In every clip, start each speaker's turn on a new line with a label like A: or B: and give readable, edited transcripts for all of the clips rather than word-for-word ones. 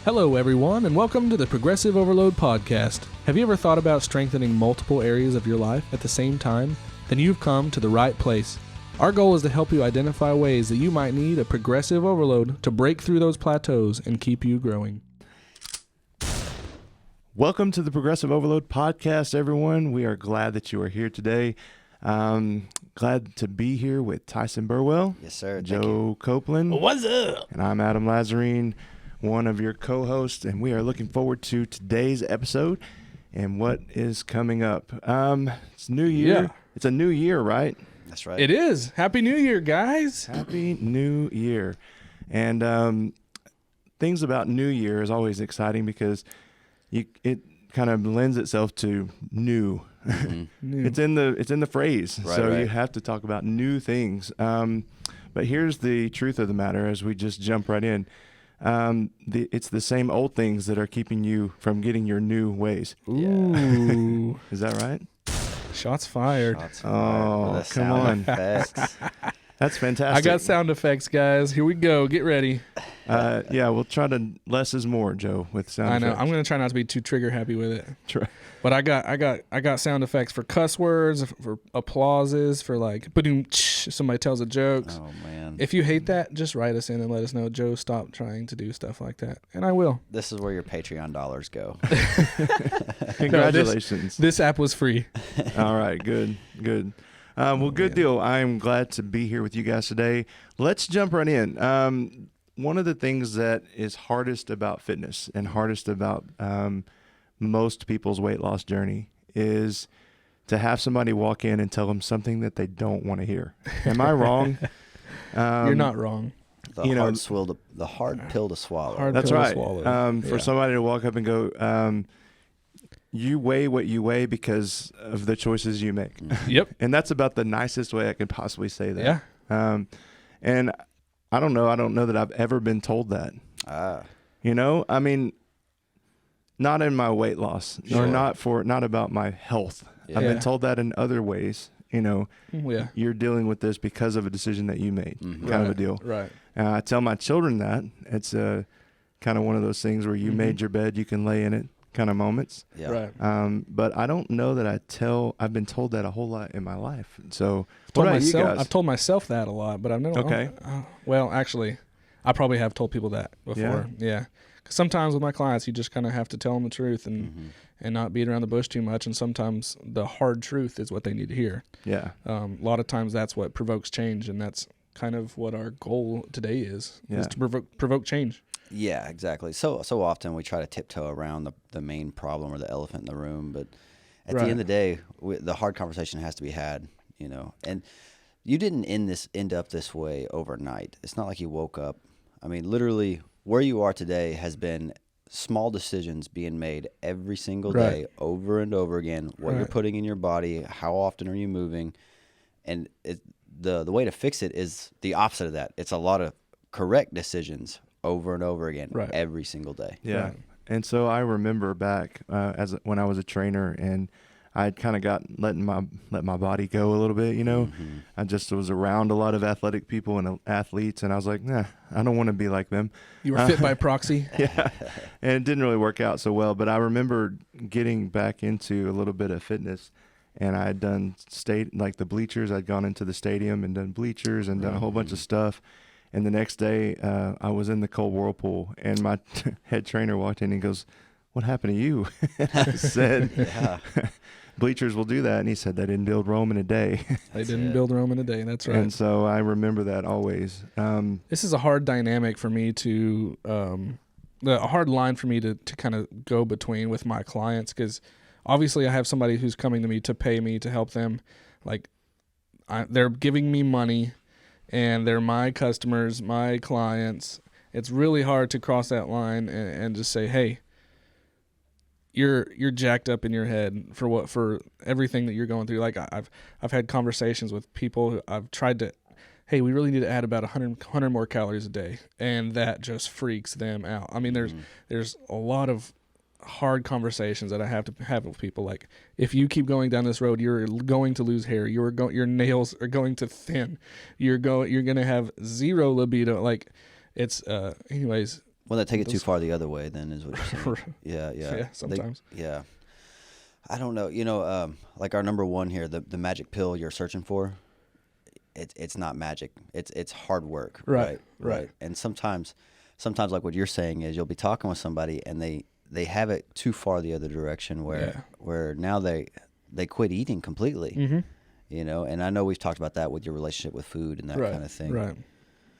A: Hello, everyone, and welcome to the Progressive Overload Podcast. Have you ever thought about strengthening multiple areas of your life at the same time? Then you've come to the right place. Our goal is to help you identify ways that you might need a progressive overload to break through those plateaus and keep you growing.
B: Welcome to the Progressive Overload Podcast, everyone. We are glad that you are here today. Glad to be here with Tyson Burwell.
C: Yes, sir.
B: Joe Copeland.
A: What's up?
B: And I'm Adam Lazarine, one of your co-hosts, and we are looking forward to today's episode and what is coming up. It's New Year.
A: Yeah.
B: It's a new year, right?
C: That's right.
A: It is. Happy New Year, guys.
B: Happy New Year. And things about New Year is always exciting because it kind of lends itself to new.
C: Mm-hmm.
B: It's in the phrase,
C: Right,
B: so
C: right.
B: you have to talk about new things. But here's the truth of the matter as we just jump right in. It's the same old things that are keeping you from getting your new ways.
A: Ooh.
B: Is that right?
A: Shots fired.
C: Shots
B: Oh,
C: fired with the
B: come
C: sound
B: on.
C: effects.
B: That's fantastic.
A: I got sound effects, guys. Here we go. Get ready.
B: Yeah, we'll try to less is more, Joe, with sound
A: I know.
B: effects.
A: I'm going to try not to be too trigger happy with it.
B: Try.
A: But I got sound effects for cuss words, for applauses, for like ba-doom, if somebody tells a joke.
C: Oh man.
A: If you hate that, just write us in and let us know. Joe, stop trying to do stuff like that, and I will.
C: This is where your Patreon dollars go.
B: Congratulations.
A: This app was free.
B: All right, good. Well, good deal. I'm glad to be here with you guys today. Let's jump right in. One of the things that is hardest about fitness and hardest about most people's weight loss journey is to have somebody walk in and tell them something that they don't want to hear. Am I wrong?
A: You're not wrong.
C: The hard pill to swallow.
A: Hard
B: That's
A: pill to
B: right.
A: swallow.
B: For somebody to walk up and go, you weigh what you weigh because of the choices you make.
A: Yep.
B: And that's about the nicest way I could possibly say that.
A: Yeah.
B: And I don't know that I've ever been told that. I mean, not in my weight loss or not about my health.
C: Yeah.
B: I've been told that in other ways.
A: Yeah.
B: You're dealing with this because of a decision that you made,
C: Mm-hmm.
B: kind of a deal.
A: Right.
B: I tell my children that it's kind of one of those things where you made your bed, you can lay in it kind of moments.
C: Yeah.
A: Right.
B: But I don't know that I've been told that a whole lot in my life. So
A: I've told myself that a lot, but I've never.
B: Okay.
A: Well, actually, I probably have told people that before. Yeah. Because sometimes with my clients, you just kind of have to tell them the truth and not beat around the bush too much. And sometimes the hard truth is what they need to hear.
B: Yeah.
A: A lot of times that's what provokes change, and that's kind of what our goal today is to provoke change.
C: Yeah, exactly. So often we try to tiptoe around the main problem or the elephant in the room, but at the end of the day, the hard conversation has to be had, And you didn't end up this way overnight. It's not like you woke up. I mean, literally, where you are today has been small decisions being made every single day, over and over again. What you're putting in your body, how often are you moving, and the way to fix it is the opposite of that. It's a lot of correct decisions over and over again, every single day.
B: Yeah.
A: Right.
B: And so I remember back when I was a trainer and I had kind of let my body go a little bit, I just was around a lot of athletic people and athletes, and I was like, nah, I don't want to be like them.
A: You were fit by proxy.
B: Yeah. And it didn't really work out so well, but I remember getting back into a little bit of fitness, and I had done like the bleachers. I'd gone into the stadium and done bleachers and done a whole bunch of stuff. And the next day, I was in the cold whirlpool, and my head trainer walked in and goes, "What happened to you?" I said, "Bleachers will do that." And he said, "They didn't build Rome in a day."
A: They didn't build Rome in a day. That's right.
B: And so I remember that always.
A: This is a hard dynamic for me to, a hard line for me to kind of go between with my clients, because obviously I have somebody who's coming to me to pay me to help them. Like, they're giving me money, and they're my customers, my clients. It's really hard to cross that line and just say, hey, you're jacked up in your head for everything that you're going through. Like, I've had conversations with people who I've tried to, hey, we really need to add about 100 more calories a day, and that just freaks them out. I mean, there's a lot of hard conversations that I have to have with people. Like, if you keep going down this road, you're going to lose hair. Your nails are going to thin. You're going to have zero libido. Like, it's anyways.
C: Well, they take it too far the other way, then, is what you're saying. Yeah.
A: Yeah, sometimes.
C: Yeah. I don't know. Like our number one here, the magic pill you're searching for, it's not magic. It's hard work.
A: Right.
C: And sometimes like what you're saying is you'll be talking with somebody and they have it too far the other direction where now they quit eating completely.
A: Mm-hmm.
C: And I know we've talked about that with your relationship with food and that kind of thing.
A: Right.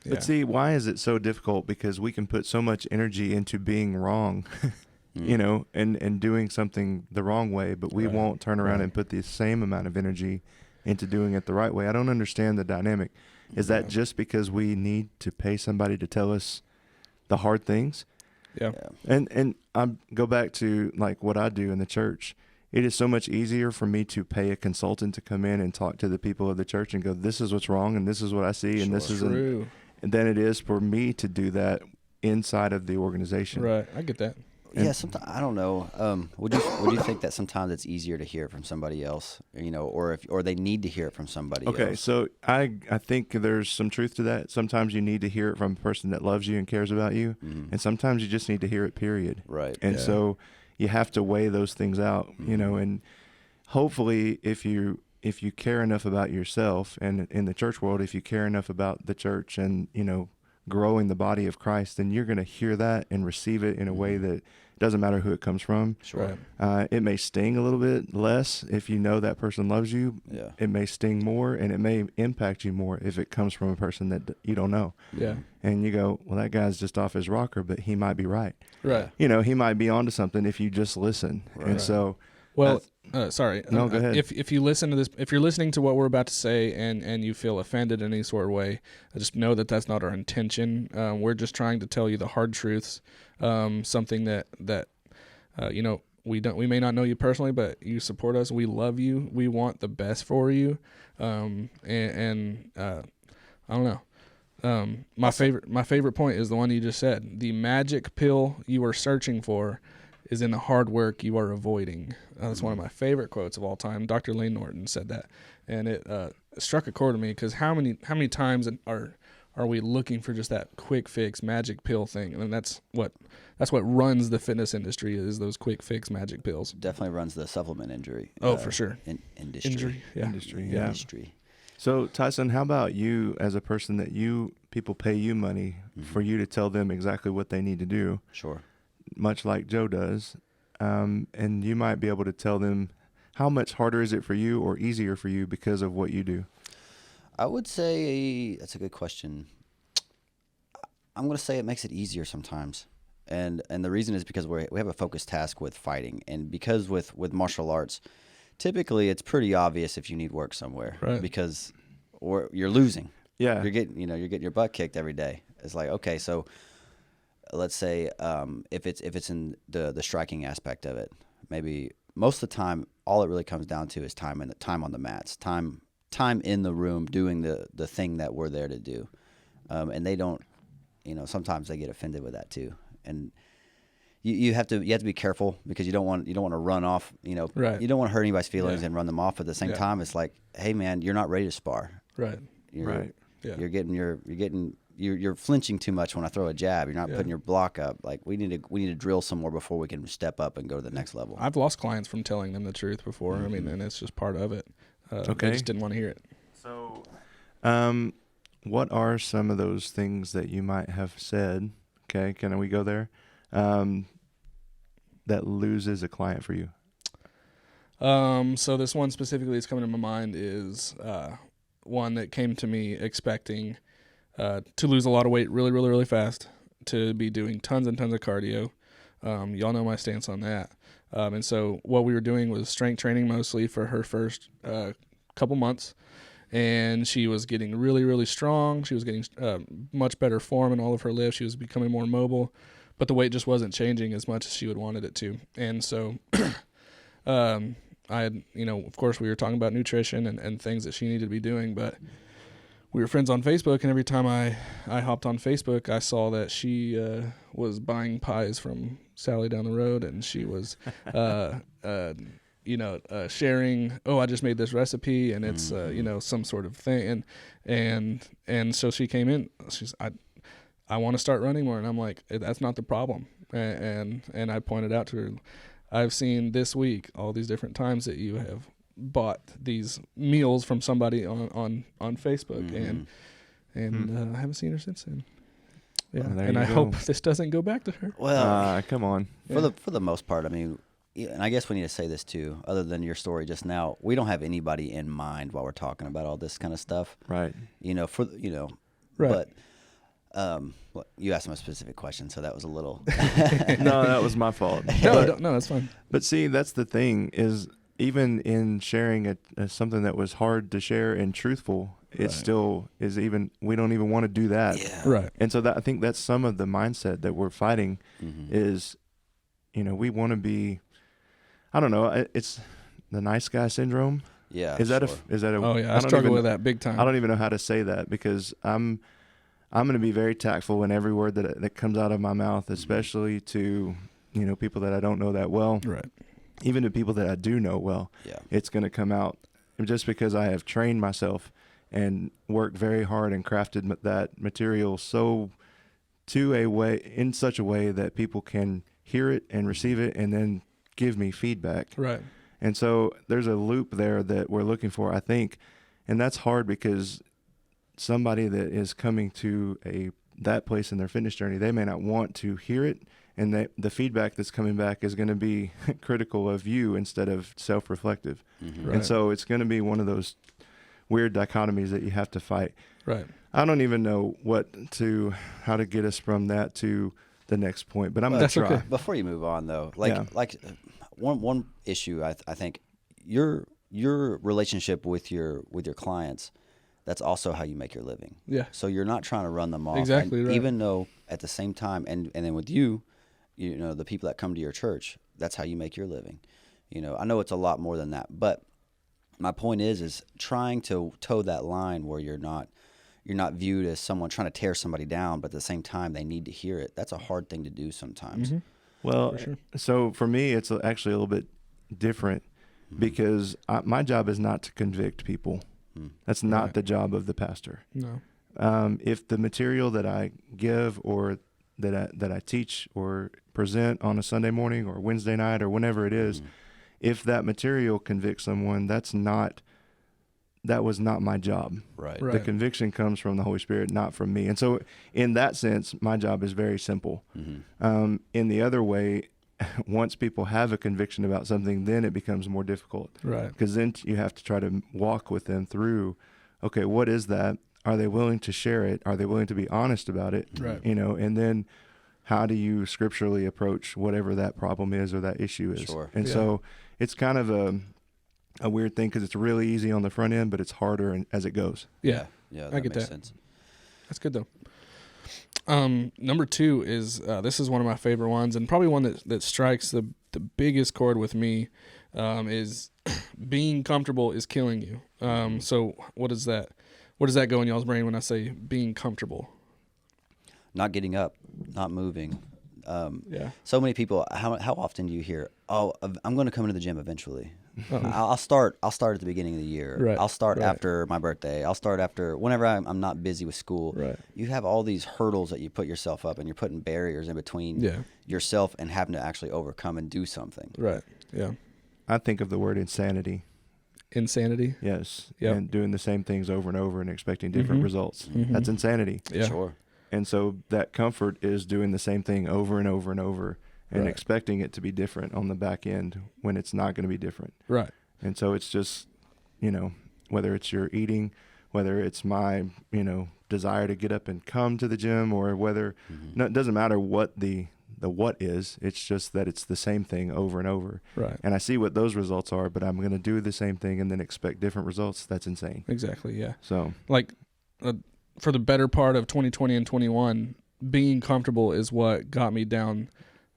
A: Yeah.
B: But see, why is it so difficult? Because we can put so much energy into being wrong, and doing something the wrong way, but we won't turn around and put the same amount of energy into doing it the right way. I don't understand the dynamic. Is that just because we need to pay somebody to tell us the hard things?
A: Yeah.
B: And I go back to like what I do in the church. It is so much easier for me to pay a consultant to come in and talk to the people of the church and go, this is what's wrong and this is what I see and this is
A: true.
B: And than it is for me to do that inside of the organization.
A: Right. I get that.
C: Yeah, sometimes I don't know. Would you think that sometimes it's easier to hear it from somebody else, or they need to hear it from somebody else?
B: Okay, so I think there's some truth to that. Sometimes you need to hear it from a person that loves you and cares about you, and sometimes you just need to hear it. Period.
C: Right.
B: And so you have to weigh those things out, and hopefully if you care enough about yourself, and in the church world, if you care enough about the church and growing the body of Christ, then you're going to hear that and receive it in a way that doesn't matter who it comes from.
C: Sure.
B: It may sting a little bit less if you know that person loves you.
C: Yeah.
B: It may sting more, and it may impact you more if it comes from a person that you don't know.
A: Yeah.
B: And you go, well, that guy's just off his rocker, but he might be right.
A: Right.
B: He might be onto something if you just listen.
C: Right.
B: And so,
A: Well, sorry.
B: No, go ahead.
A: If you listen to this, if you're listening to what we're about to say and you feel offended in any sort of way, just know that that's not our intention. We're just trying to tell you the hard truths. Something that we may not know you personally, but you support us. We love you. We want the best for you. I don't know. My favorite point is the one you just said. The magic pill you are searching for is in the hard work you are avoiding. That's one of my favorite quotes of all time. Dr. Lane Norton said that, and it struck a chord to me because how many times are we looking for just that quick fix magic pill thing? And that's what runs the fitness industry, is those quick fix magic pills.
C: Definitely runs the supplement injury.
A: For sure.
C: Industry.
B: Industry. So Tyson, how about you as a person that people pay you money for you to tell them exactly what they need to do?
C: Sure. Much
B: like Joe does, and you might be able to tell them how much harder is it for you or easier for you because of what you do?
C: I would say that's a good question. I'm going to say it makes it easier sometimes, and the reason is because we have a focused task with fighting, and because with martial arts, typically it's pretty obvious if you need work somewhere,
A: right?
C: Because you're losing.
B: Yeah,
C: you're getting your butt kicked every day. It's like, okay, so let's say if it's in the striking aspect of it, maybe most of the time all it really comes down to is time on the mats, time in the room doing the thing that we're there to do, and they don't, sometimes they get offended with that too, and you have to be careful because you don't want to run off,
A: right.
C: You don't want to hurt anybody's feelings and run them off. At the same time, it's like, hey man, you're not ready to spar,
A: right?
C: You're flinching too much when I throw a jab. You're not putting your block up. Like we need to drill some more before we can step up and go to the next level.
A: I've lost clients from telling them the truth before. I mean, and it's just part of it.
B: Okay.
A: They just didn't want to hear it.
B: So, what are some of those things that you might have said? Okay, can we go there? That loses a client for you.
A: So this one specifically that's coming to my mind is one that came to me expecting to lose a lot of weight really, really, really fast, to be doing tons and tons of cardio. Y'all know my stance on that. And so what we were doing was strength training mostly for her first couple months. And she was getting really, really strong. She was getting much better form in all of her lifts. She was becoming more mobile. But the weight just wasn't changing as much as she would wanted it to. And so I had, of course we were talking about nutrition and things that she needed to be doing, but we were friends on Facebook, and every time I hopped on Facebook, I saw that she was buying pies from Sally down the road, and she was, sharing, oh, I just made this recipe, and it's, some sort of thing, and so she came in. I want to start running more. And I'm like, that's not the problem. And I pointed out to her, I've seen this week all these different times that you have bought these meals from somebody on Facebook, and I haven't seen her since then. Yeah,
B: Well, there
A: and
B: you
A: I
B: go.
A: hope this doesn't go back to her.
C: Well,
B: Come on.
C: for the most part, I mean, and I guess we need to say this too. Other than your story just now, we don't have anybody in mind while we're talking about all this kind of stuff.
B: Right.
A: Right.
C: But you asked him a specific question, so that was a little.
B: No, that was my fault.
A: No, that's fine.
B: But see, that's the thing is, even in sharing something that was hard to share and truthful, it
A: Right.
B: still is we don't even want to do that.
C: Yeah.
A: Right.
B: And so I think that's some of the mindset that we're fighting is, we want to be, I don't know, it's the nice guy syndrome.
C: Yeah.
B: Is that
C: sure.
B: a
A: Oh yeah, I
B: don't
A: struggle
B: even-
A: with that big time.
B: I don't even know how to say that because I'm going to be very tactful in every word that comes out of my mouth, especially to, people that I don't know that well.
A: Right.
B: Even to people that I do know well,
C: Yeah.
B: it's going to come out just because I have trained myself and worked very hard and crafted that material in such a way that people can hear it and receive it and then give me feedback.
A: Right.
B: And so there's a loop there that we're looking for, I think, and that's hard because somebody that is coming to that place in their fitness journey, they may not want to hear it. And the feedback that's coming back is going to be critical of you instead of self-reflective.
C: Mm-hmm.
A: Right.
B: And so it's going to be one of those weird dichotomies that you have to fight.
A: Right.
B: I don't even know how to get us from that to the next point, but I'm going to
A: That's
B: try.
A: okay.
C: Before you move on, though,
B: Yeah.
C: one issue I think your relationship with your clients, that's also how you make your living.
A: Yeah.
C: So you're not trying to run them off.
A: Exactly
C: and
A: right.
C: Even though at the same time, and then with you, the people that come to your church, that's how you make your living. I know it's a lot more than that, but my point is trying to toe that line where you're not viewed as someone trying to tear somebody down, but at the same time they need to hear it. That's a hard thing to do sometimes.
A: Mm-hmm.
B: Well,
A: For sure.
B: so for me, it's actually a little bit different because my job is not to convict people. That's not
A: Right.
B: the job of the pastor.
A: No.
B: If the material that I give or that I teach or present on a Sunday morning or Wednesday night or whenever it is, if that material convicts someone, that was not my job.
C: Right.
A: Right.
B: The conviction comes from the Holy Spirit, not from me. And so in that sense, my job is very simple.
C: Mm-hmm.
B: In the other way, once people have a conviction about something, then it becomes more difficult.
A: Right.
B: Because then you have to try to walk with them through, okay, what is that? Are they willing to share it? Are they willing to be honest about it?
A: Right.
B: And then how do you scripturally approach whatever that problem is or that issue is?
C: Sure.
B: And
A: Yeah.
B: so it's kind of a weird thing because it's really easy on the front end, but it's harder as it goes.
A: Yeah.
C: Yeah,
A: I
C: that
A: get
C: makes
A: that.
C: sense.
A: That's good though. Number 2 is this is one of my favorite ones, and probably one that strikes the biggest chord with me, is being comfortable is killing you. So what does that go in y'all's brain when I say being comfortable?
C: Not getting up, not moving.
A: Yeah.
C: So many people. How often do you hear, "Oh, I'm going to come into the gym eventually.
A: Oh.
C: I'll start at the beginning of the year.
A: Right,
C: I'll start
A: right.
C: after my birthday. I'll start after whenever I'm not busy with school."
A: Right.
C: You have all these hurdles that you put yourself up, and you're putting barriers in between
A: Yeah.
C: yourself and having to actually overcome and do something.
A: Right. Yeah.
B: I think of the word insanity.
A: Insanity.
B: Yes.
A: Yep.
B: And doing the same things over and over and expecting different
A: Mhm.
B: results.
A: Mhm.
B: That's insanity.
A: Yeah.
C: Sure.
B: And so that comfort is doing the same thing over and over and over and
A: Right.
B: expecting it to be different on the back end when it's not going to be different.
A: Right.
B: And so it's just, whether it's your eating, whether it's my, desire to get up and come to the gym, or whether,
C: Mm-hmm.
B: no, it doesn't matter what the what is, it's just that it's the same thing over and over.
A: Right.
B: And I see what those results are, but I'm going to do the same thing and then expect different results. That's insane.
A: Exactly. Yeah.
B: So,
A: Like for the better part of 2020 and 21, being comfortable is what got me down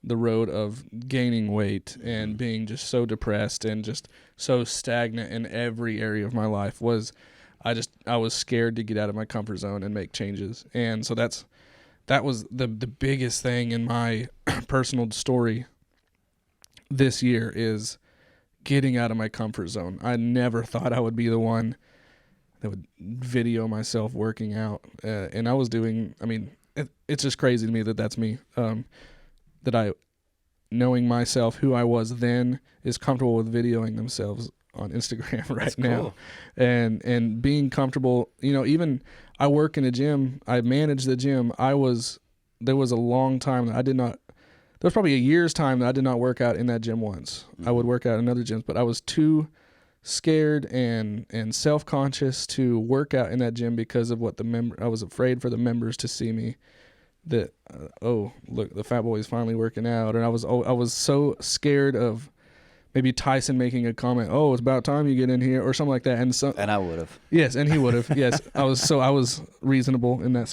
A: the road of gaining weight and being just so depressed and just so stagnant in every area of my life. I was scared to get out of my comfort zone and make changes. And so that was the biggest thing in my personal story this year, is getting out of my comfort zone. I never thought I would be the one that would video myself working out. And I was doing, it's just crazy to me that that's me. That I, knowing myself, who I was then, is comfortable with videoing themselves on Instagram right now, and being comfortable. Even I work in a gym. I manage the gym. There was a long time that I did not. There was probably a year's time that I did not work out in that gym once. I would work out in other gyms, but I was too scared and self-conscious to work out in that gym because of what I was afraid for the members to see me. That oh, look, the fat boy is finally working out, and I was so scared of maybe Tyson making a comment, oh, it's about time you get in here, or something like that.
C: And I would have.
A: Yes, and he would have. Yes, I was reasonable in that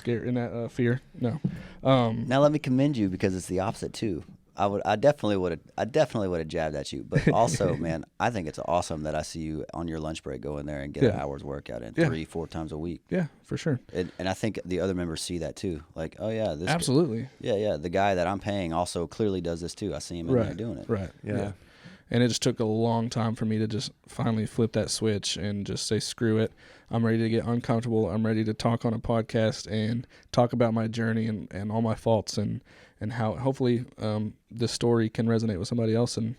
A: fear. No.
C: Now let me commend you, because it's the opposite too. I definitely would have jabbed at you, but also, man, I think it's awesome that I see you on your lunch break go in there and get an hour's workout in 3-4 times a week.
A: Yeah, for sure.
C: And I think the other members see that too. Like, oh yeah, this
A: absolutely.
C: Yeah, the guy that I'm paying also clearly does this too. I see him in there doing it.
A: Right.
B: Yeah.
A: And it just took a long time for me to just finally flip that switch and just say, screw it. I'm ready to get uncomfortable. I'm ready to talk on a podcast and talk about my journey and all my faults and how hopefully this story can resonate with somebody else and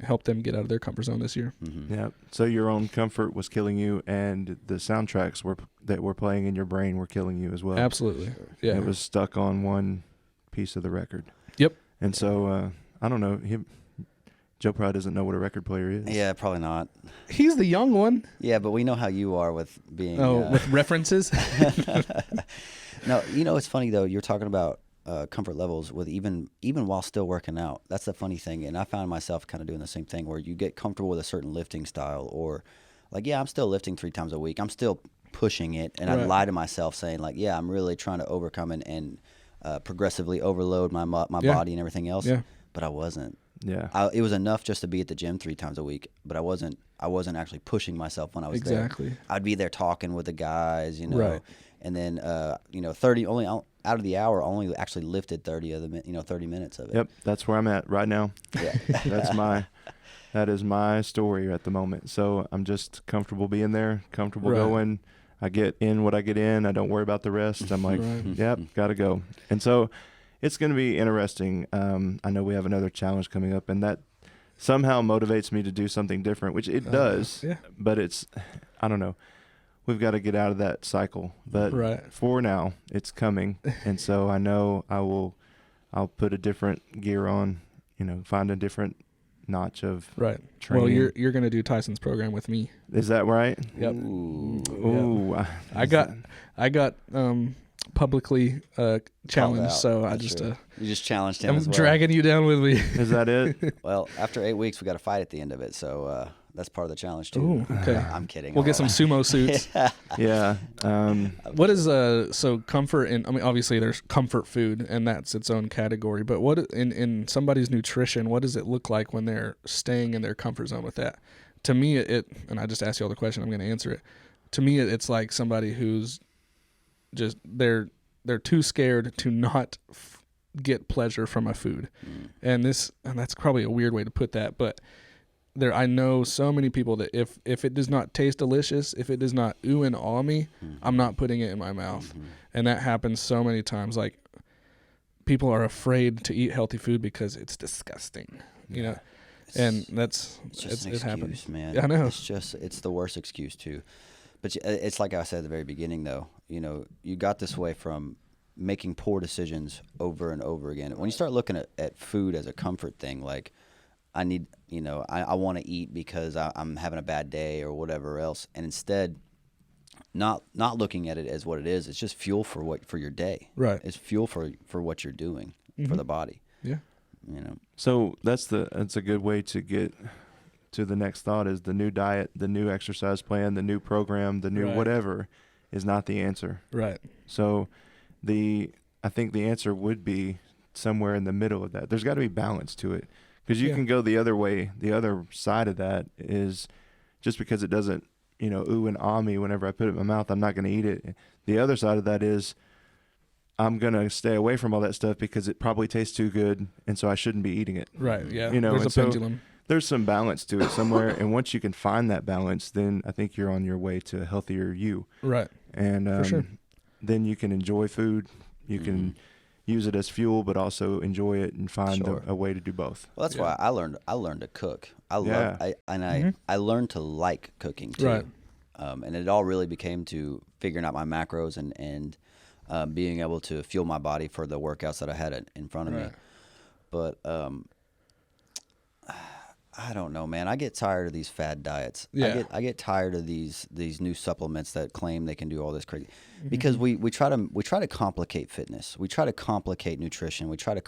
A: help them get out of their comfort zone this year.
C: Mm-hmm.
B: Yeah. So your own comfort was killing you, and the soundtracks that were playing in your brain were killing you as well.
A: Absolutely. Yeah.
B: It was stuck on one piece of the record.
A: Yep.
B: And so I don't know. Joe probably doesn't know what a record player is.
C: Yeah, probably not.
A: He's the young one.
C: Yeah, but we know how you are with being...
A: with references?
C: No, it's funny, though. You're talking about comfort levels with even while still working out. That's the funny thing. And I found myself kind of doing the same thing, where you get comfortable with a certain lifting style, or like, yeah, I'm still lifting 3 times a week. I'm still pushing it. And I lie to myself saying, like, yeah, I'm really trying to overcome and progressively overload my body and everything else. Yeah. But I wasn't.
B: Yeah.
C: It was enough just to be at the gym 3 times a week, but I wasn't actually pushing myself when I was there. I'd be there talking with the guys, and then 30 only out of the hour, only actually lifted 30 of the 30 minutes of it.
B: Yep, that's where I'm at right now.
C: Yeah.
B: That is my story at the moment. So I'm just comfortable being there, comfortable going. I get in what I get in. I don't worry about the rest. I'm like, yep, got to go. And so it's going to be interesting. I know we have another challenge coming up, and that somehow motivates me to do something different, which it does. Yeah. But I don't know. We've got to get out of that cycle. But for now, it's coming. And so I know I'll put a different gear on, find a different notch of training.
A: Well, you're going to do Tyson's program with me.
B: Is that right?
A: Yep.
B: Ooh.
A: Yep. I got publicly challenged, so I just
C: you just challenged him.
A: I'm
C: as well.
A: dragging you down with me.
B: Is that it?
C: Well, after 8 weeks, we got a fight at the end of it, so that's part of the challenge too.
A: Ooh, okay.
C: I'm kidding.
A: We'll get some sumo suits.
B: Yeah.
A: What is so comfort? Obviously there's comfort food, and that's its own category. But what in somebody's nutrition? What does it look like when they're staying in their comfort zone with that? To me, and I just asked you all the question. I'm going to answer it. To me, it's like somebody who's just they're too scared to not get pleasure from a food, and that's probably a weird way to put that, but I know so many people that if it does not taste delicious, if it does not ooh and awe me, I'm not putting it in my mouth. And that happens so many times. Like, people are afraid to eat healthy food because it's disgusting, and that's
C: just an excuse,
A: happens,
C: man.
A: I know.
C: It's the worst excuse too. But it's like I said at the very beginning, though. You got this way from making poor decisions over and over again. When you start looking at food as a comfort thing, like, I need, I want to eat because I'm having a bad day or whatever else, and instead, not looking at it as what it is. It's just fuel for your day. Right. It's fuel for what you're doing for the body.
A: Yeah.
B: So that's a good way to get to the next thought, is the new diet, the new exercise plan, the new program, the new whatever is not the answer. Right. So I think the answer would be somewhere in the middle of that. There's got to be balance to it, because you can go the other way. The other side of that is, just because it doesn't, ooh and ah me whenever I put it in my mouth, I'm not going to eat it. The other side of that is, I'm going to stay away from all that stuff because it probably tastes too good, and so I shouldn't be eating it. Right, yeah. There's a pendulum. There's some balance to it somewhere, and once you can find that balance, then I think you're on your way to a healthier you. Right. And
A: for sure.
B: Then you can enjoy food, You can use it as fuel, but also enjoy it and find
C: Sure.
B: a way to do both.
C: Well, that's why I learned to cook. I learned to like cooking too.
A: Right.
C: And it all really became to figuring out my macros and being able to fuel my body for the workouts that I had in front of me.
A: Right.
C: But I don't know, man. I get tired of these fad diets.
A: Yeah.
C: I get tired of these new supplements that claim they can do all this crazy. Because we try to complicate fitness. We try to complicate nutrition. We try to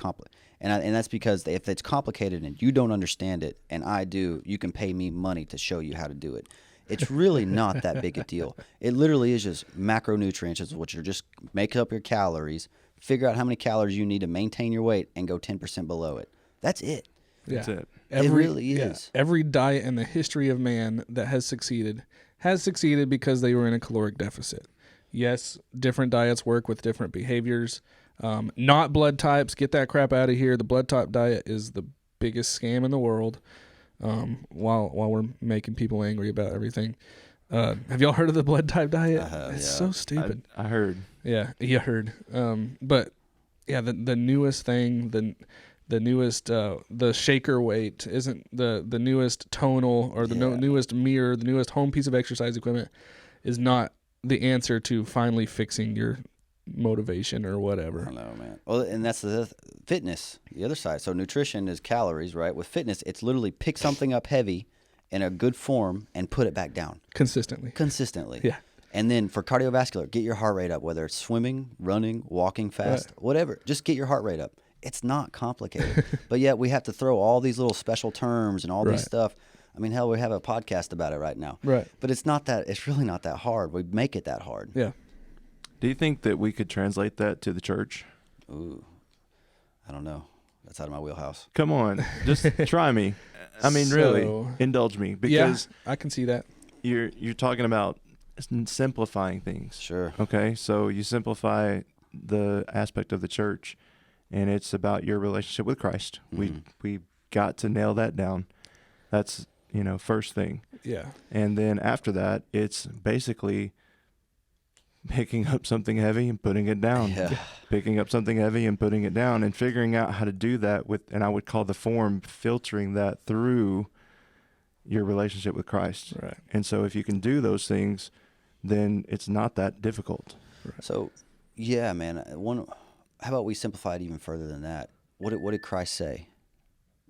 C: and that's because if it's complicated and you don't understand it and I do, you can pay me money to show you how to do it. It's really not that big a deal. It literally is just macronutrients, which are just make up your calories, figure out how many calories you need to maintain your weight, and go 10% below it. That's it.
B: That's it.
C: It really is.
A: Every diet in the history of man that has succeeded because they were in a caloric deficit. Yes, different diets work with different behaviors. Not blood types. Get that crap out of here. The blood type diet is the biggest scam in the world. While we're making people angry about everything. Have y'all heard of the blood type diet? It's so stupid.
B: I heard.
A: Yeah, you heard. But yeah, the newest thing, the newest, the shaker weight isn't the newest tonal or the newest mirror, the newest home piece of exercise equipment is not the answer to finally fixing your motivation or whatever.
C: I don't know, man. Well, and that's the fitness, the other side. So nutrition is calories, right? With fitness, it's literally pick something up heavy in a good form and put it back down. Consistently.
A: Yeah.
C: And then for cardiovascular, get your heart rate up, whether it's swimming, running, walking fast, whatever. Just get your heart rate up. It's not complicated. But yet we have to throw all these little special terms and all these stuff. I mean, hell, we have a podcast about it right now.
A: Right.
C: But it's really not that hard. We make it that hard.
A: Yeah.
B: Do you think that we could translate that to the church?
C: Ooh, I don't know. That's out of my wheelhouse.
B: Come on, just try me. I mean, really, indulge me, because
A: I can see that.
B: you're talking about simplifying things.
C: Sure.
B: Okay, so you simplify the aspect of the church, and it's about your relationship with Christ. We got to nail that down. That's first thing.
A: Yeah.
B: And then after that, it's basically picking up something heavy and putting it down.
C: Yeah.
B: Picking up something heavy and putting it down, and figuring out how to do that and I would call the form filtering that through your relationship with Christ.
A: Right.
B: And so if you can do those things, then it's not that difficult.
A: Right.
C: So, yeah, man. How about we simplify it even further than that? What did Christ say?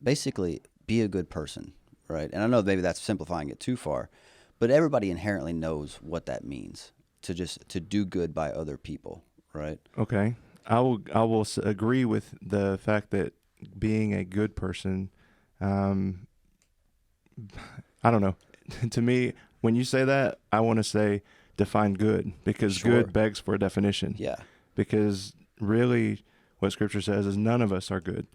C: Basically, be a good person, right? And I know maybe that's simplifying it too far, but everybody inherently knows what that means. To do good by other people, right?
B: Okay. I will agree with the fact that being a good person, I don't know. To me, when you say that, I want to say define good, because good begs for a definition.
C: Yeah.
B: Because really what Scripture says is none of us are good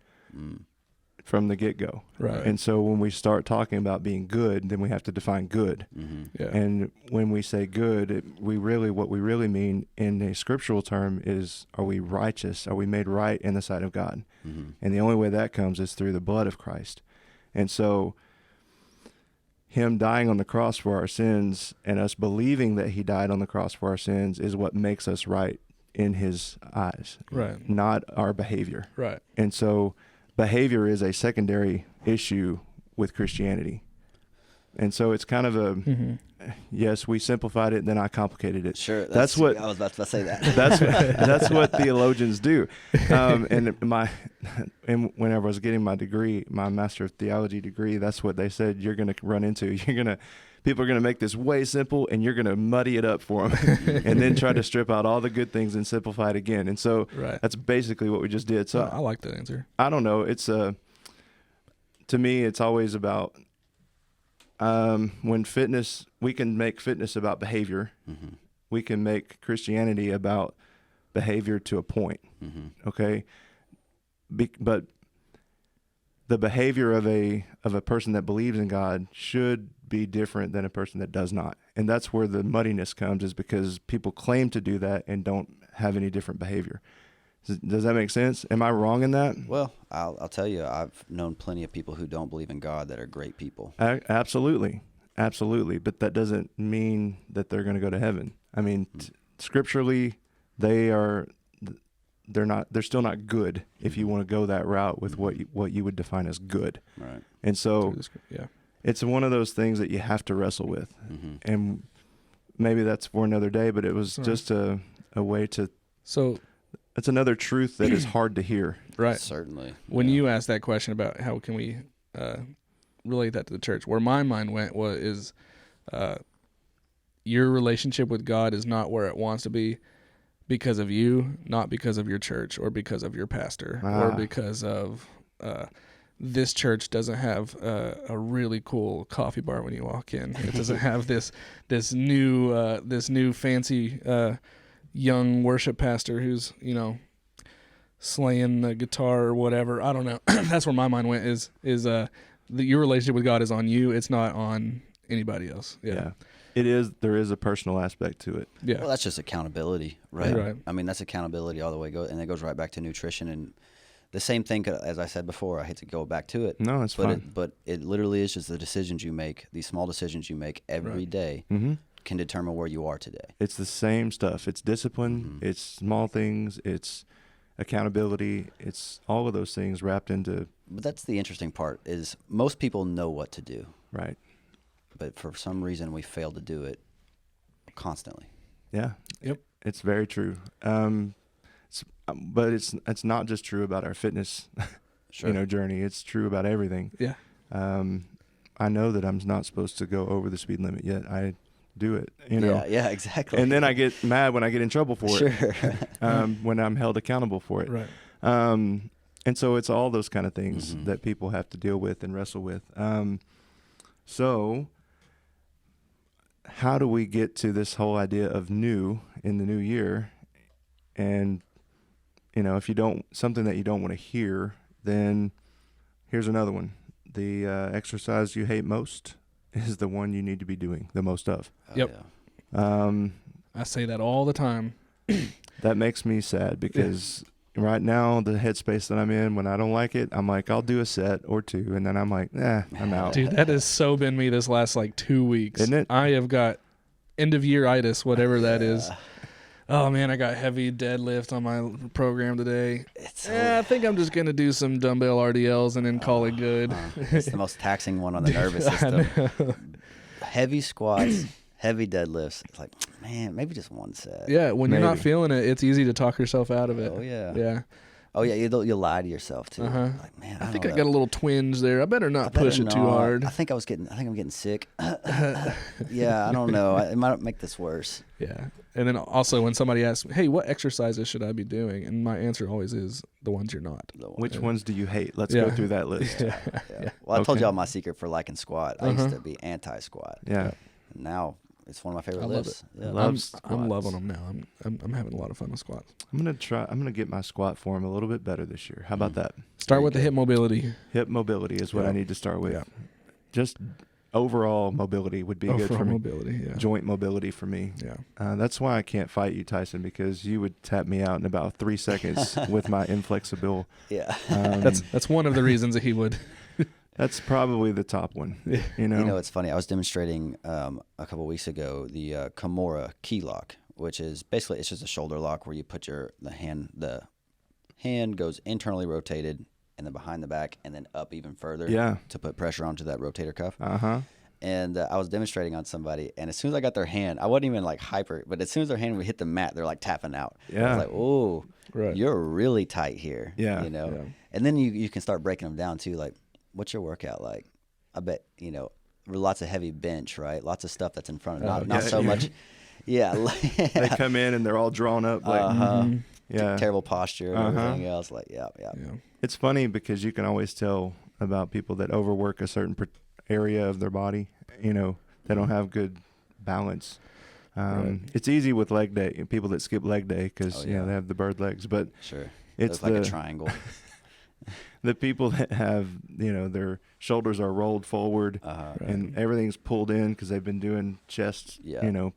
B: from the get-go.
A: Right.
B: And so when we start talking about being good, then we have to define good.
C: Mm-hmm.
A: Yeah.
B: And when we say good, what we really mean in a scriptural term is, are we righteous? Are we made right in the sight of God?
C: Mm-hmm.
B: And the only way that comes is through the blood of Christ. And so him dying on the cross for our sins and us believing that he died on the cross for our sins is what makes us right in his eyes.
A: Right.
B: Not our behavior.
A: Right.
B: And so behavior is a secondary issue with Christianity. And so it's kind of a, yes, we simplified it, and then I complicated it.
C: Sure.
B: That's what
C: I was about to say that.
B: that's what theologians do. And whenever I was getting my degree, my Master of Theology degree, that's what they said you're going to run into. People are going to make this way simple, and you're going to muddy it up for them, and then try to strip out all the good things and simplify it again. And so that's basically what we just did. So
A: I like that answer.
B: I don't know. It's to me, it's always about when fitness. We can make fitness about behavior.
C: Mm-hmm.
B: We can make Christianity about behavior to a point.
C: Mm-hmm.
B: Okay, but the behavior of a person that believes in God should be different than a person that does not. And that's where the muddiness comes, is because people claim to do that and don't have any different behavior. Does that make sense? Am I wrong in that?
C: Well, I'll tell you, I've known plenty of people who don't believe in God that are great people.
B: Absolutely. But that doesn't mean that they're going to go to heaven. I mean, scripturally, they are they're still not good if you want to go that route with what you would define as good.
C: Right.
B: And so
A: Yeah.
B: it's one of those things that you have to wrestle with. And maybe that's for another day, but it was just a way to,
A: So
B: it's another truth that is hard to hear.
A: right.
C: Certainly.
A: When you asked that question about how can we relate that to the church, where my mind went is your relationship with God is not where it wants to be because of you, not because of your church or because of your pastor or because of this church doesn't have a really cool coffee bar when you walk in. It doesn't have this new fancy young worship pastor who's, you know, slaying the guitar or whatever. I don't know. That's where my mind went is your relationship with God is on you. It's not on anybody else. Yeah.
B: There is a personal aspect to it.
A: Yeah.
C: Well, that's just accountability, right?
A: Right.
C: I mean, that's accountability all the way, and it goes right back to nutrition and the same thing. As I said before, I hate to go back to it.
B: No, it's fine.
C: But it literally is just the decisions you make, these small decisions you make every day, can determine where you are today.
B: It's the same stuff. It's discipline. It's small things. It's accountability. It's all of those things wrapped into.
C: But that's the interesting part is most people know what to do.
B: Right.
C: But for some reason we fail to do it constantly.
B: Yeah.
A: Yep.
B: It's very true. But it's not just true about our fitness, journey. It's true about everything.
A: Yeah.
B: I know that I'm not supposed to go over the speed limit, yet I do it.
C: Yeah, exactly.
B: And then I get mad when I get in trouble for it. When I'm held accountable for it.
A: Right.
B: And so it's all those kind of things that people have to deal with and wrestle with. So how do we get to this whole idea of new in the new year? And, if something that you don't want to hear, then here's another one. The exercise you hate most is the one you need to be doing the most of.
A: Yep.
C: Yeah.
A: I say that all the time.
B: That makes me sad because right now the headspace that I'm in, when I don't like it, I'm like, I'll do a set or two, and then I'm like, I'm out.
A: Dude, that has so been me this last 2 weeks.
B: Isn't it?
A: I have got end of year-itis, whatever that is. Oh man, I got heavy deadlift on my program today. I think I'm just gonna do some dumbbell RDLs and then call it good.
C: It's the most taxing one on the nervous system. Heavy squats, heavy deadlifts. It's like, man, maybe just one set.
A: Yeah, when you're not
B: Maybe.
A: feeling it, it's easy to talk yourself out of it.
C: Oh yeah.
A: Yeah.
C: Oh yeah, you'll lie to yourself too. Like, man,
A: I think I got a little twinge there. I better not push it too
C: not.
A: hard.
C: I think I'm getting sick. Yeah, I don't know. It might make this worse.
A: Yeah. And then also when somebody asks me, hey, what exercises should I be doing? And my answer always is the ones you're not.
B: Which ones do you hate? Let's go through that list.
C: Yeah. Well, I told
B: Okay.
C: y'all my secret for liking squat. I used to be anti-squat.
B: Yeah.
C: And now it's one of my favorite
A: I love
C: lifts.
B: I
C: Yeah.
B: love
A: I'm
B: squats.
A: loving them now. I'm having a lot of fun with squats.
B: I'm gonna get my squat form a little bit better this year. How about that?
A: Start with the hip mobility.
B: Hip mobility is what
A: Yeah.
B: I need to start with.
A: Yeah.
B: Just overall mobility would be good for me.
A: mobility, yeah.
B: Joint mobility for me.
A: Yeah.
B: That's why I can't fight you, Tyson, because you would tap me out in about 3 seconds with my inflexible.
C: Yeah.
A: That's one of the reasons that he would.
B: That's probably the top one. You know,
C: It's funny. I was demonstrating a couple weeks ago the Kimura key lock, which is basically it's just a shoulder lock where you put the hand goes internally rotated and then behind the back and then up even further to put pressure onto that rotator cuff. And I was demonstrating on somebody, and as soon as I got their hand, I wasn't even hyper, but as soon as their hand would hit the mat, they're tapping out.
B: Yeah.
C: I was like, oh,
A: Right.
C: you're really tight here.
B: Yeah.
A: Yeah.
C: And then you can start breaking them down too. Like, what's your workout like? I bet, lots of heavy bench, right? Lots of stuff that's in front of not so much. Yeah.
B: they come in and they're all drawn up. Yeah.
C: Terrible posture and everything else. Yeah.
B: It's funny because you can always tell about people that overwork a certain area of their body. They don't have good balance. It's easy with leg day, people that skip leg day because they have the bird legs. But
C: Sure.
B: it's
C: like a triangle.
B: The people that have, their shoulders are rolled forward and everything's pulled in because they've been doing chest,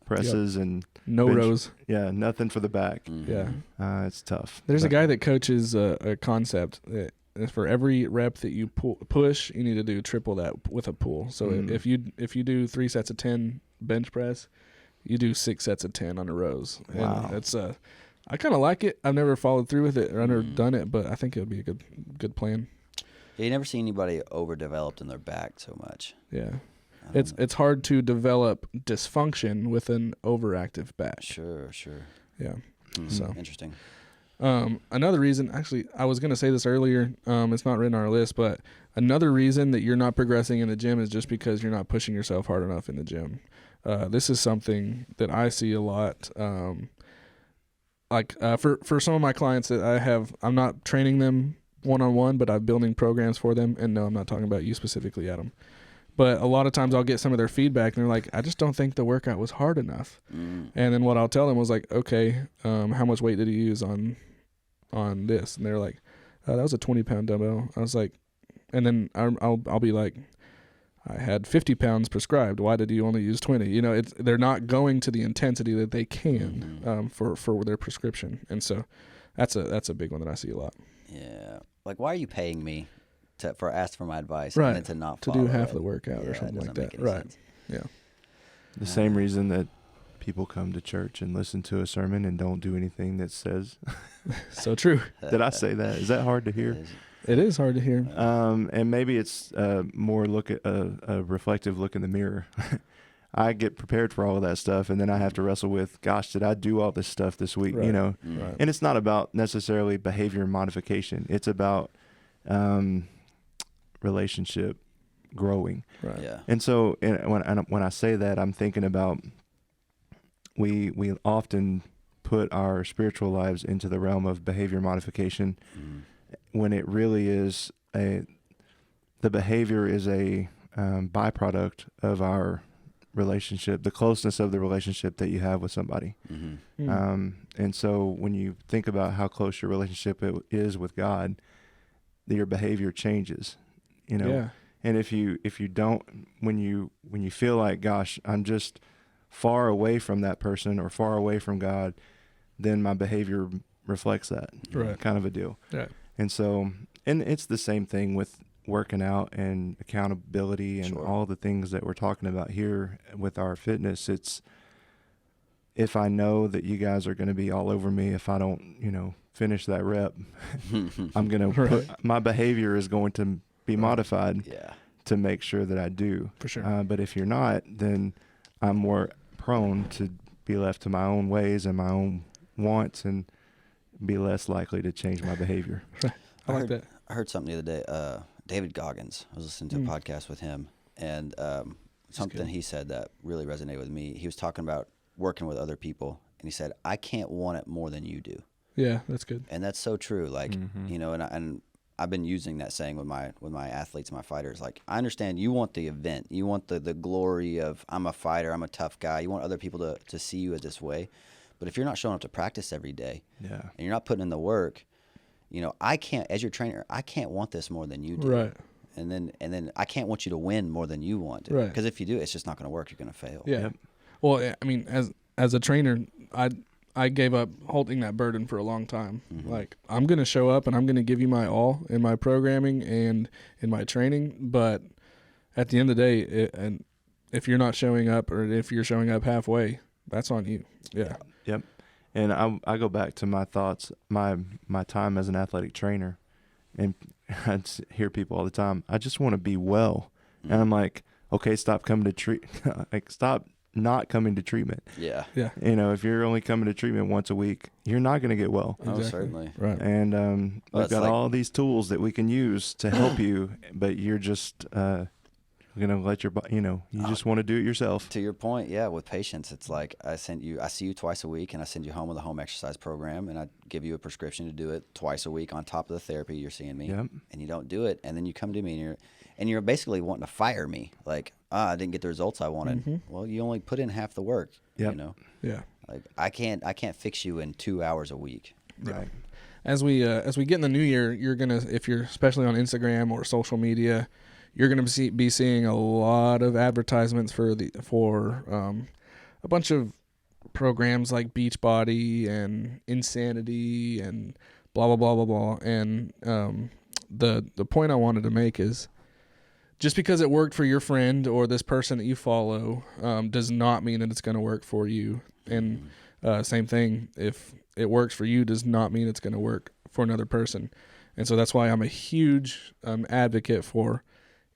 B: presses and
A: No
B: bench.
A: rows.
B: Yeah, nothing for the back.
A: Yeah.
B: It's tough.
A: There's a
B: But-
A: guy that coaches a concept that for every rep that you push, you need to do triple that with a pull. So if you do 3 sets of 10 bench press, you do 6 sets of 10 on the rows.
B: Wow.
A: And it's I kind of like it. I've never followed through with it or I've never done it, but I think it would be a good plan.
C: Yeah, you never see anybody overdeveloped in their back so much.
A: Yeah.
C: I don't know.
A: It's hard to develop dysfunction with an overactive back.
C: Sure.
A: Yeah.
C: So
A: So.
C: interesting.
A: Another reason, actually, I was going to say this earlier. It's not written on our list, but another reason that you're not progressing in the gym is just because you're not pushing yourself hard enough in the gym. This is something that I see a lot. For some of my clients that I have, I'm not training them one-on-one, but I'm building programs for them. And no, I'm not talking about you specifically, Adam. But a lot of times I'll get some of their feedback and they're like, I just don't think the workout was hard enough. And then what I'll tell them was like, okay, how much weight did you use on this? And they're like, that was a 20-pound dumbbell. I was like, and then I'll be like, I had 50 pounds prescribed. Why did you only use 20? You know, they're not going to the intensity that they can for their prescription. And so that's a big one that I see a lot.
C: Yeah. Like, why are you paying me for ask for my advice
A: Right.
C: and then to not
A: To
C: follow
A: do half
C: it?
A: the workout or
C: Yeah,
A: something
C: it
A: like
C: doesn't
A: that.
C: make any
A: Right.
C: sense.
A: Yeah.
B: The same reason that people come to church and listen to a sermon and don't do anything that says.
A: So true.
B: Did I say that? Is that hard to hear?
C: It is.
A: It is hard to hear.
B: And maybe it's more look at a reflective look in the mirror. I get prepared for all of that stuff, and then I have to wrestle with, gosh, did I do all this stuff this week?
A: Right.
B: You know,
A: Right.
B: and it's not about necessarily behavior modification. It's about relationship growing.
A: Right.
C: Yeah.
B: And so, when I say that, I'm thinking about we often put our spiritual lives into the realm of behavior modification, when it really is the behavior is a byproduct of our relationship, the closeness of the relationship that you have with somebody. And so when you think about how close your relationship is with God, your behavior changes, you know.
A: Yeah.
B: And if you don't, when you feel like, gosh, I'm just far away from that person or far away from God, then my behavior reflects that.
A: Right.
B: Kind of a deal.
A: Right.
B: And so, and it's the same thing with working out and accountability and
C: Sure.
B: all the things that we're talking about here with our fitness. It's, if I know that you guys are going to be all over me if I don't, finish that rep, I'm going to put, my behavior is going to be modified
C: Yeah.
B: to make sure that I do.
A: For sure.
B: But if you're not, then I'm more prone to be left to my own ways and my own wants and be less likely to change my behavior.
A: I like that.
C: I heard something the other day. David Goggins. I was listening to a podcast with him, and something
A: good.
C: he said that really resonated with me. He was talking about working with other people, and he said, "I can't want it more than you do,"
A: Yeah, that's good.
C: and that's so true. Like and I've been using that saying with my athletes, my fighters. Like, I understand you want the event, you want the glory of I'm a fighter, I'm a tough guy. You want other people to see you as this way, but if you're not showing up to practice every day,
B: Yeah.
C: and you're not putting in the work, I can't, as your trainer, I can't want this more than you do.
A: Right.
C: And then I can't want you to win more than you want to.
A: Right.
C: Because if you do, it's just not going to work. You're going to fail.
A: Yeah.
B: Yep.
A: Well, I mean, as a trainer, I gave up holding that burden for a long time. Like, I'm going to show up and I'm going to give you my all in my programming and in my training, but at the end of the day, and if you're not showing up or if you're showing up halfway, that's on you. Yeah.
B: Yep. And I go back to my thoughts, my time as an athletic trainer, and I hear people all the time, I just want to be well. And I'm like, okay, stop coming to stop not coming to treatment.
C: Yeah.
A: Yeah.
B: If you're only coming to treatment once a week, you're not going to get well.
C: Oh,
A: Exactly.
C: certainly.
A: Right.
B: And
C: Well,
B: we've
C: it's
B: got
C: like-
B: all these tools that we can use to help you, but you're just going to let your you just want to do it yourself.
C: To your point, yeah, with patients, it's like I see you twice a week, and I send you home with a home exercise program, and I give you a prescription to do it twice a week on top of the therapy you're seeing me,
B: Yep.
C: and you don't do it, and then you come to me and you're basically wanting to fire me, like, I didn't get the results I wanted. Well, you only put in half the work.
B: Yep.
A: Yeah.
C: Like I can't fix you in 2 hours a week.
B: Right.
A: As we get in the new year, you're gonna, if you're especially on Instagram or social media, you're gonna be seeing a lot of advertisements for a bunch of programs like Beachbody and Insanity and blah blah blah blah blah. And the point I wanted to make is, just because it worked for your friend or this person that you follow does not mean that it's going to work for you. And same thing, if it works for you does not mean it's going to work for another person. And so that's why I'm a huge advocate for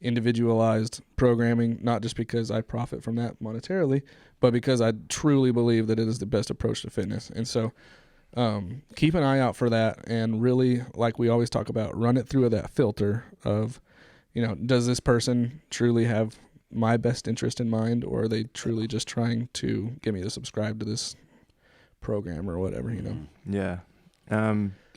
A: individualized programming, not just because I profit from that monetarily, but because I truly believe that it is the best approach to fitness. And so keep an eye out for that, and really, like we always talk about, run it through that filter of, does this person truly have my best interest in mind, or are they truly just trying to get me to subscribe to this program or whatever,
B: Yeah.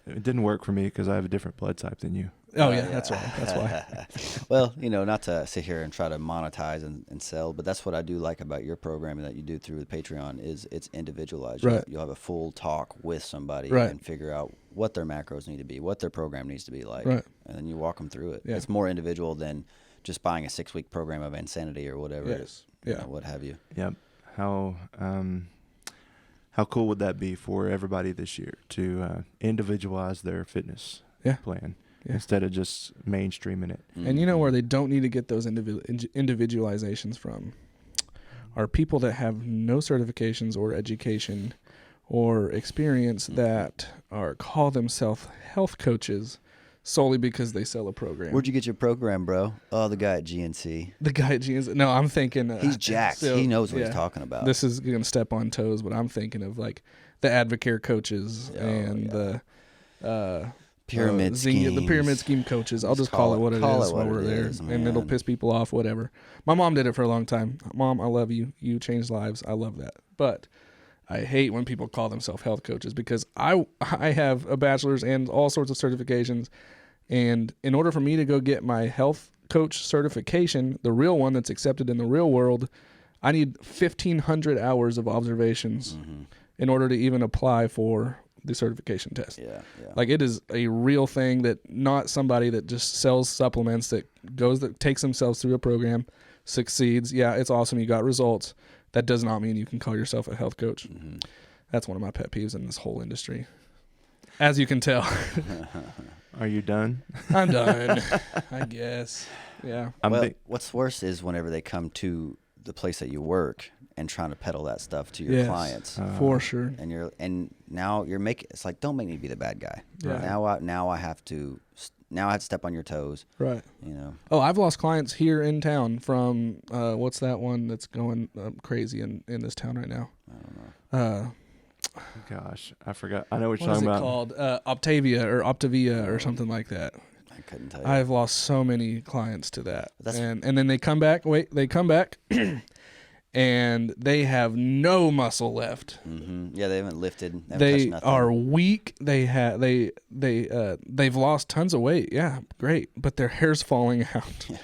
B: It didn't work for me because I have a different blood type than you.
A: Oh yeah, that's why. That's why.
C: Well, not to sit here and try to monetize and sell, but that's what I do like about your programming that you do through the Patreon is it's individualized.
A: Right.
C: You'll have a full talk with somebody
A: Right.
C: and figure out what their macros need to be, what their program needs to be like,
A: Right.
C: and then you walk them through it.
A: Yeah.
C: It's more individual than just buying a 6-week program of Insanity or whatever it
A: Yes.
C: is,
A: Yeah.
C: what have you.
B: Yep. How cool would that be for everybody this year to individualize their fitness
A: Yeah.
B: plan
A: Yeah.
B: instead of just mainstreaming it?
A: And you know where they don't need to get those individualizations from are people that have no certifications or education or experience that call themselves health coaches solely because they sell a program.
C: Where'd you get your program, bro? Oh, the guy at GNC.
A: The guy at GNC. No, I'm thinking
C: He's jacked.
A: so,
C: he knows what
A: yeah.
C: he's talking about.
A: This is going to step on toes, but I'm thinking of like the Advocare coaches and the
C: pyramid schemes.
A: the pyramid scheme coaches. I'll just call it what it is while we're there, and it'll piss people off. Whatever. My mom did it for a long time. Mom, I love you. You changed lives. I love that. But I hate when people call themselves health coaches because I have a bachelor's and all sorts of certifications, and in order for me to go get my health coach certification, the real one that's accepted in the real world, I need 1,500 hours of observations in order to even apply for the certification test.
C: Yeah.
A: Like it is a real thing that not somebody that just sells supplements that takes themselves through a program, succeeds. Yeah, it's awesome. You got results. That does not mean you can call yourself a health coach. That's one of my pet peeves in this whole industry. As you can tell.
B: Are you done?
A: I'm done, I guess. Yeah.
C: What's worse is whenever they come to the place that you work and trying to peddle that stuff to your
A: Yes,
C: clients.
A: for sure.
C: And now you're making it's like, don't make me be the bad guy.
A: Yeah.
C: Now I have to step on your toes.
A: Right.
C: Oh,
A: I've lost clients here in town from what's that one that's going crazy in this town right now?
C: I don't know.
B: Gosh, I forgot. I know what you're
A: What is
B: talking
A: it
B: about.
A: called? Optavia or something like that.
C: I couldn't tell you.
A: I've lost so many clients to that.
C: That's-
A: And then they come back. They come back and they have no muscle left.
C: Yeah, they haven't lifted. They haven't
A: They
C: touched nothing.
A: are weak. They've lost tons of weight. Yeah, great. But their hair's falling out.
C: Yeah.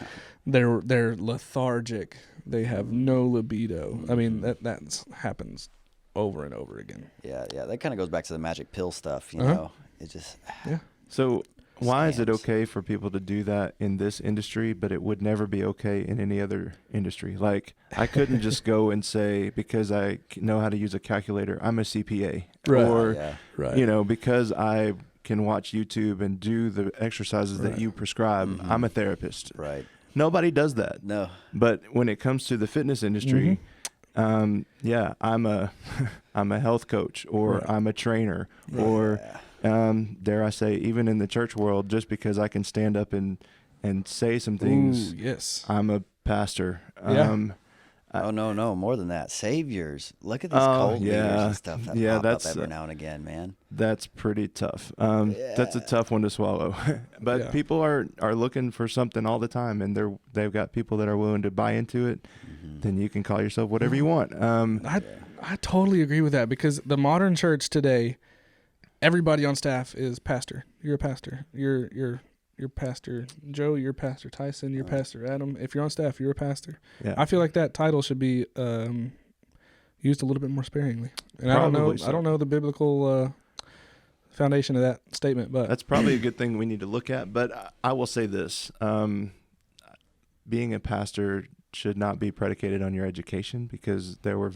A: They're lethargic. They have no libido. I mean, that happens over and over again.
C: Yeah. That kind of goes back to the magic pill stuff. You
A: Uh-huh.
C: know, it just
B: So why is it
C: Scams.
B: okay for people to do that in this industry, but it would never be okay in any other industry? Like, I couldn't just go and say, because I know how to use a calculator, I'm a CPA.
A: Right.
B: Or,
C: yeah.
A: Right.
B: because I can watch YouTube and do the exercises
A: Right.
B: that you prescribe, I'm a therapist.
C: Right.
B: Nobody does that.
C: No.
B: But when it comes to the fitness industry, I'm a I'm a health coach, or
A: Right.
B: I'm a trainer, or dare I say, even in the church world, just because I can stand up and say some things,
A: Ooh, yes.
B: I'm a pastor.
A: Yeah.
C: Oh no, more than that. Saviors. Look at these
B: Oh,
C: cold leaders
B: yeah.
C: and stuff that
B: Yeah,
C: pop
B: that's,
C: up every now and again, man.
B: That's pretty tough. That's a tough one to swallow. But
A: Yeah.
B: people are looking for something all the time, and they've got people that are willing to buy into it. Then you can call yourself whatever you want.
A: I totally agree with that, because the modern church today, everybody on staff is pastor. You're a pastor. You're Pastor Joe. You're Pastor Tyson. You're Pastor Adam. If you're on staff, you're a pastor.
B: Yeah.
A: I feel like that title should be used a little bit more sparingly. And
B: Probably so.
A: I don't know the biblical foundation of that statement, but
B: That's probably a good thing we need to look at. But I will say this. Being a pastor should not be predicated on your education, because there were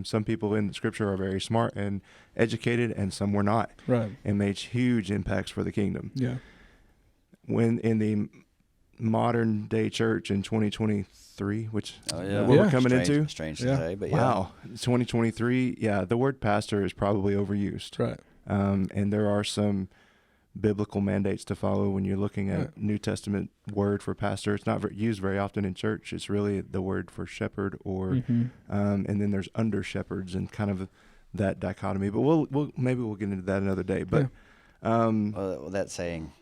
B: some people in the scripture are very smart and educated, and some were not,
A: right.
B: and made huge impacts for the kingdom.
A: Yeah.
B: When in the modern day church in 2023, which
C: Oh,
B: is
C: yeah.
B: what
A: Yeah.
B: we're coming into.
C: Strange
A: Yeah.
C: to say, but yeah.
B: Wow, 2023. Yeah, the word pastor is probably overused.
A: Right.
B: And there are some biblical mandates to follow when you're looking at
A: Right.
B: New Testament word for pastor. It's not used very often in church. It's really the word for shepherd, or
A: Mm-hmm.
B: and then there's under shepherds and kind of that dichotomy. But maybe we'll get into that another day. But
C: Well, that saying,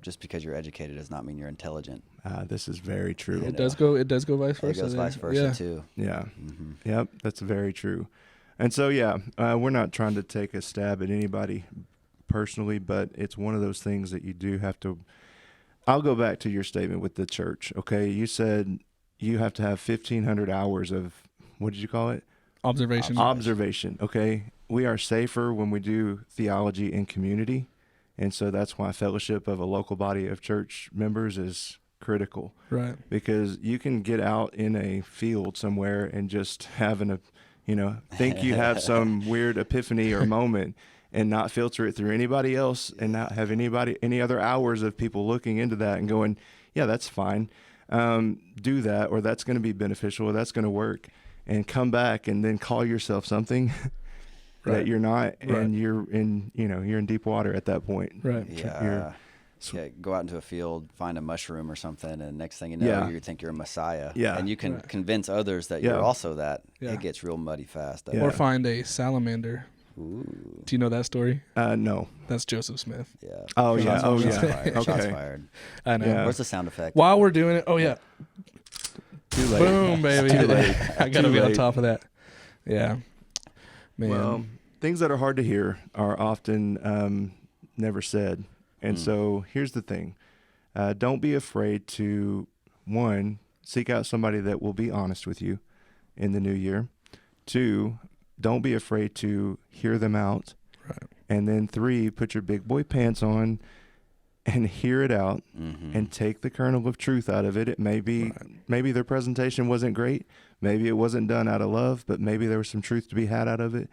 C: just because you're educated does not mean you're intelligent.
B: this is very true.
C: Yeah.
A: It does go vice versa.
C: It goes
A: there.
C: vice versa
A: Yeah.
C: too.
B: Yeah.
C: Hmm.
B: Yep, that's very true. And so, we're not trying to take a stab at anybody personally, but it's one of those things that you do have to. I'll go back to your statement with the church. Okay, you said you have to have 1,500 hours of, what did you call it?
A: Observation.
B: Observation. Okay, we are safer when we do theology in community, and so that's why fellowship of a local body of church members is critical.
A: Right.
B: Because you can get out in a field somewhere and just think you have some weird epiphany or moment and not filter it through anybody else and not have any other hours of people looking into that and going, yeah, that's fine. Do that, or that's going to be beneficial, or that's going to work, and come back and then call yourself something
A: Right.
B: that you're not,
A: Right.
B: and you're in deep water at that point.
A: Right.
C: Yeah. Yeah, go out into a field, find a mushroom or something, and next thing you know,
B: Yeah.
C: you think you're a messiah.
B: Yeah.
C: And you can
A: Right.
C: convince others that
B: Yeah.
C: you're also that.
A: Yeah.
C: It gets real muddy fast.
B: Yeah.
A: Or find a salamander.
C: Ooh.
A: Do you know that story?
B: No.
A: That's Joseph Smith.
C: Yeah.
B: Oh, yeah.
C: Shots-
B: Oh,
C: shots
B: yeah.
C: Fired. Shots
B: Okay.
C: fired.
A: I know.
B: Yeah.
C: Where's the sound effect?
A: While we're doing it, oh yeah,
B: Too late.
A: boom, baby.
B: Too late.
A: I gotta
B: Too
A: be on
B: late.
A: top of that. Yeah, man.
B: Well, things that are hard to hear are often never said. And so here's the thing. Don't be afraid to, one, seek out somebody that will be honest with you in the new year. Two, don't be afraid to hear them out.
A: Right.
B: And then three, put your big boy pants on and hear it out
C: Mm-hmm.
B: and take the kernel of truth out of it. It may be, maybe their presentation wasn't great. Maybe it wasn't done out of love, but maybe there was some truth to be had out of it.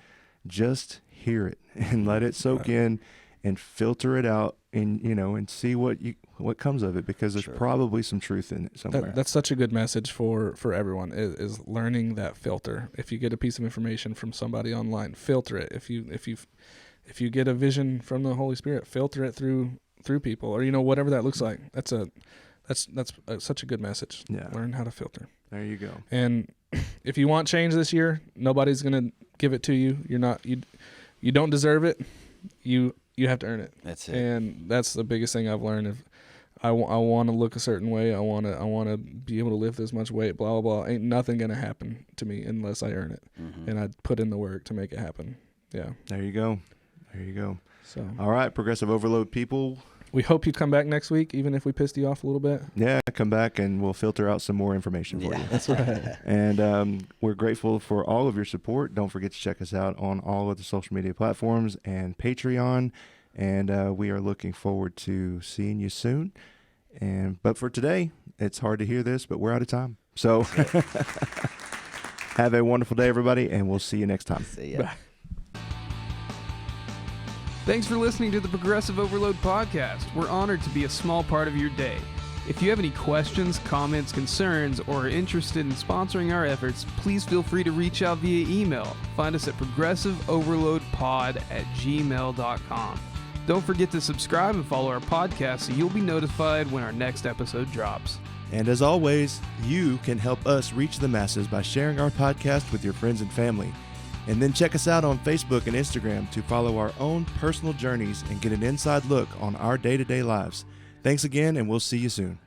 B: Just hear it and let it soak in and filter it out and see what comes of it, because there's
C: Sure.
B: probably some truth in it somewhere.
A: That's such a good message for everyone is learning that filter. If you get a piece of information from somebody online, filter it. If you get a vision from the Holy Spirit, filter it through people, or whatever that looks like. That's such a good message.
B: Yeah.
A: Learn how to filter.
B: There you go.
A: And if you want change this year, nobody's gonna give it to you. You don't deserve it. You have to earn it.
C: That's it.
A: And that's the biggest thing I've learned. If I want to look a certain way, I want to be able to lift this much weight, blah, blah, blah. Ain't nothing going to happen to me unless I earn it.
C: Mm-hmm.
A: And I put in the work to make it happen. Yeah.
B: There you go. There you go.
A: So
B: All right, Progressive Overload people.
A: we hope you come back next week, even if we pissed you off a little bit.
B: Yeah, come back and we'll filter out some more information for you.
A: That's right.
B: And we're grateful for all of your support. Don't forget to check us out on all of the social media platforms and Patreon. And we are looking forward to seeing you soon. But for today, it's hard to hear this, but we're out of time. So have a wonderful day, everybody, and we'll see you next time.
C: See ya.
D: Thanks for listening to the Progressive Overload podcast. We're honored to be a small part of your day. If you have any questions, comments, concerns, or are interested in sponsoring our efforts, please feel free to reach out via email. Find us at progressiveoverloadpod@gmail.com. Don't forget to subscribe and follow our podcast so you'll be notified when our next episode drops.
B: And as always, you can help us reach the masses by sharing our podcast with your friends and family. And then check us out on Facebook and Instagram to follow our own personal journeys and get an inside look on our day-to-day lives. Thanks again, and we'll see you soon.